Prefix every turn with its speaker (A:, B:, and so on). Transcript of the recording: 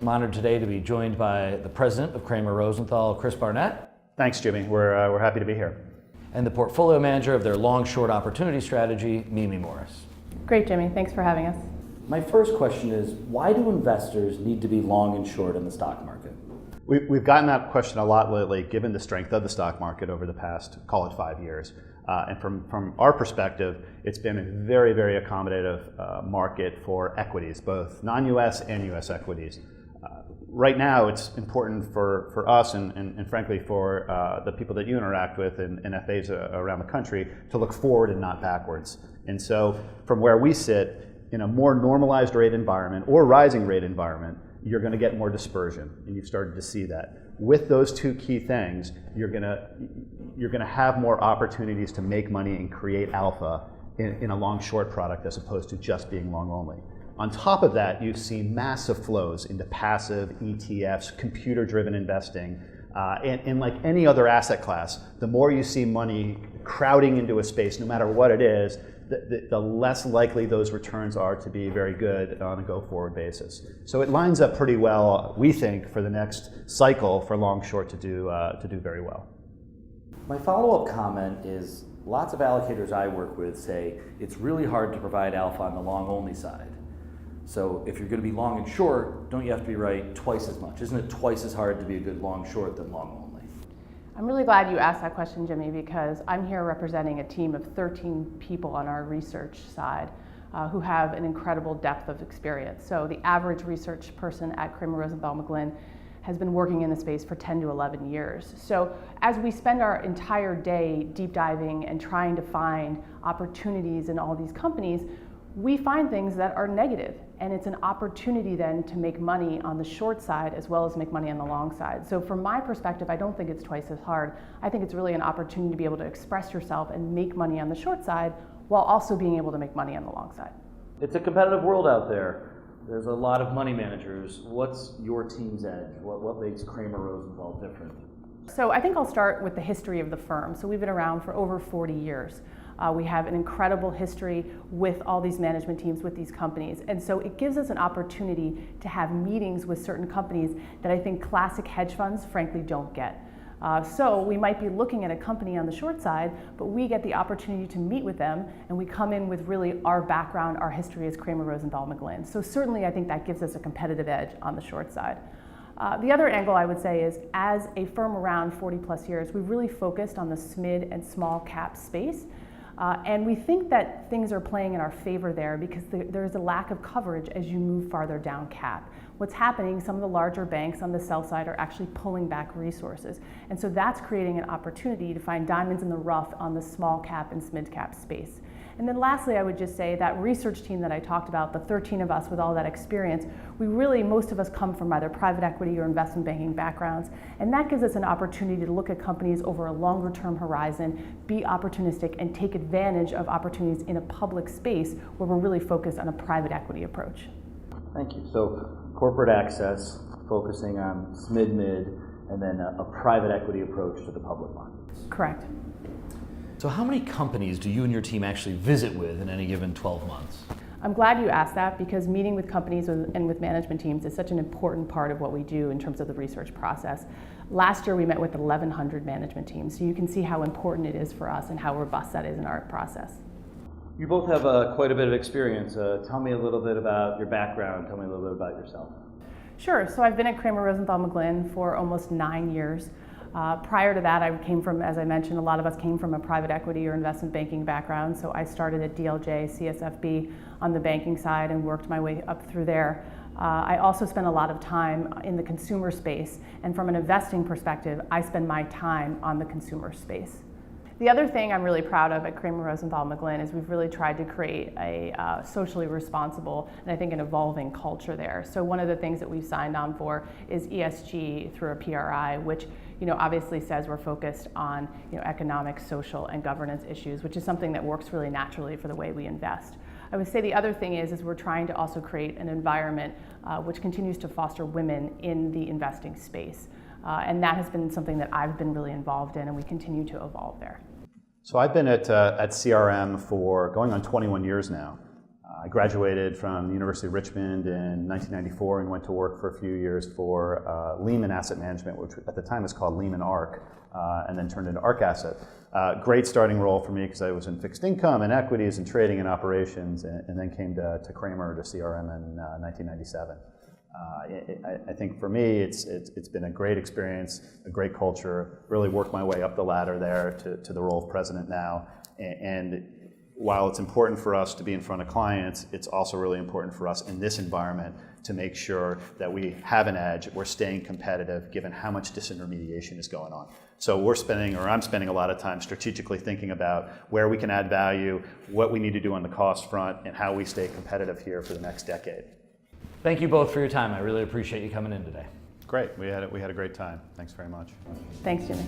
A: I'm honored today to be joined by the president of Cramer Rosenthal, Chris Barnett.
B: Thanks, Jimmy. We're happy to be here.
A: And the portfolio manager of their long-short opportunity strategy, Mimi Morris.
C: Great, Jimmy. Thanks for having us.
A: My first question is, why do investors need to be long and short in the stock market?
B: We've gotten that question a lot lately, given the strength of the stock market over the past, call it 5 years. And from our perspective, it's been a very, very accommodative market for equities, both non-US and US equities. Right now, it's important for us and frankly for the people that you interact with and FAs around the country to look forward and not backwards. And so from where we sit, in a more normalized rate environment or rising rate environment, you're going to get more dispersion, and you've started to see that. With those two key things, you're going to have more opportunities to make money and create alpha in a long-short product as opposed to just being long only. On top of that, you've seen massive flows into passive ETFs, computer-driven investing, and like any other asset class, the more you see money crowding into a space, no matter what it is, the less likely those returns are to be very good on a go-forward basis. So it lines up pretty well, we think, for the next cycle for long-short to do very well.
A: My follow-up comment is, lots of allocators I work with say it's really hard to provide alpha on the long-only side. So if you're going to be long and short, don't you have to be right twice as much? Isn't it twice as hard to be a good long-short than long-only?
C: I'm really glad you asked that question, Jimmy, because I'm here representing a team of 13 people on our research side who have an incredible depth of experience. So the average research person at Cramer Rosenthal McGlynn has been working in the space for 10 to 11 years. So as we spend our entire day deep diving and trying to find opportunities in all these companies, we find things that are negative, and it's an opportunity then to make money on the short side as well as make money on the long side. So from my perspective, I don't think it's twice as hard. I think it's really an opportunity to be able to express yourself and make money on the short side while also being able to make money on the long side.
A: It's a competitive world out there. There's a lot of money managers. What's your team's edge? What makes Cramer Rosenthal different?
C: So I think I'll start with the history of the firm. So we've been around for over 40 years. We have an incredible history with all these management teams, with these companies. And so it gives us an opportunity to have meetings with certain companies that I think classic hedge funds, frankly, don't get. So we might be looking at a company on the short side, but we get the opportunity to meet with them, and we come in with really our background, our history as Cramer Rosenthal McGlynn. So certainly I think that gives us a competitive edge on the short side. The other angle I would say is, as a firm around 40 plus years, we've really focused on the SMID and small cap space. And we think that things are playing in our favor there because there's a lack of coverage as you move farther down cap. What's happening, some of the larger banks on the sell side are actually pulling back resources. And so that's creating an opportunity to find diamonds in the rough on the small cap and mid cap space. And then lastly, I would just say that research team that I talked about, the 13 of us with all that experience, most of us come from either private equity or investment banking backgrounds. And that gives us an opportunity to look at companies over a longer term horizon, be opportunistic, and take advantage of opportunities in a public space where we're really focused on a private equity approach.
A: Thank you. So corporate access, focusing on mid, and then a private equity approach to the public markets.
C: Correct.
A: So how many companies do you and your team actually visit with in any given 12 months?
C: I'm glad you asked that because meeting with companies and with management teams is such an important part of what we do in terms of the research process. Last year we met with 1,100 management teams, so you can see how important it is for us and how robust that is in our process.
A: You both have quite a bit of experience. Tell me a little bit about your background. Tell me a little bit about yourself.
C: Sure. So I've been at Cramer Rosenthal McGlynn for almost 9 years. Prior to that, I came from, as I mentioned, a lot of us came from a private equity or investment banking background. So I started at DLJ, CSFB on the banking side and worked my way up through there. I also spent a lot of time in the consumer space. And from an investing perspective, I spend my time on the consumer space. The other thing I'm really proud of at Cramer Rosenthal McGlynn is we've really tried to create a socially responsible and I think an evolving culture there. So one of the things that we've signed on for is ESG through a PRI, which obviously says we're focused on economic, social, and governance issues, which is something that works really naturally for the way we invest. I would say the other thing is we're trying to also create an environment which continues to foster women in the investing space. And that has been something that I've been really involved in, and we continue to evolve there.
B: So I've been at CRM for going on 21 years now. I graduated from the University of Richmond in 1994 and went to work for a few years for Lehman Asset Management, which at the time was called Lehman Arc, and then turned into Arc Asset. Great starting role for me because I was in fixed income and equities and trading and operations, and then came to Cramer to CRM in 1997. I think for me, it's been a great experience, a great culture. Really worked my way up the ladder there to the role of president now, and while it's important for us to be in front of clients, it's also really important for us in this environment to make sure that we have an edge, we're staying competitive given how much disintermediation is going on. So I'm spending a lot of time strategically thinking about where we can add value, what we need to do on the cost front, and how we stay competitive here for the next decade.
A: Thank you both for your time. I really appreciate you coming in today.
B: Great, we had a great time. Thanks very much.
C: Thanks, Jimmy.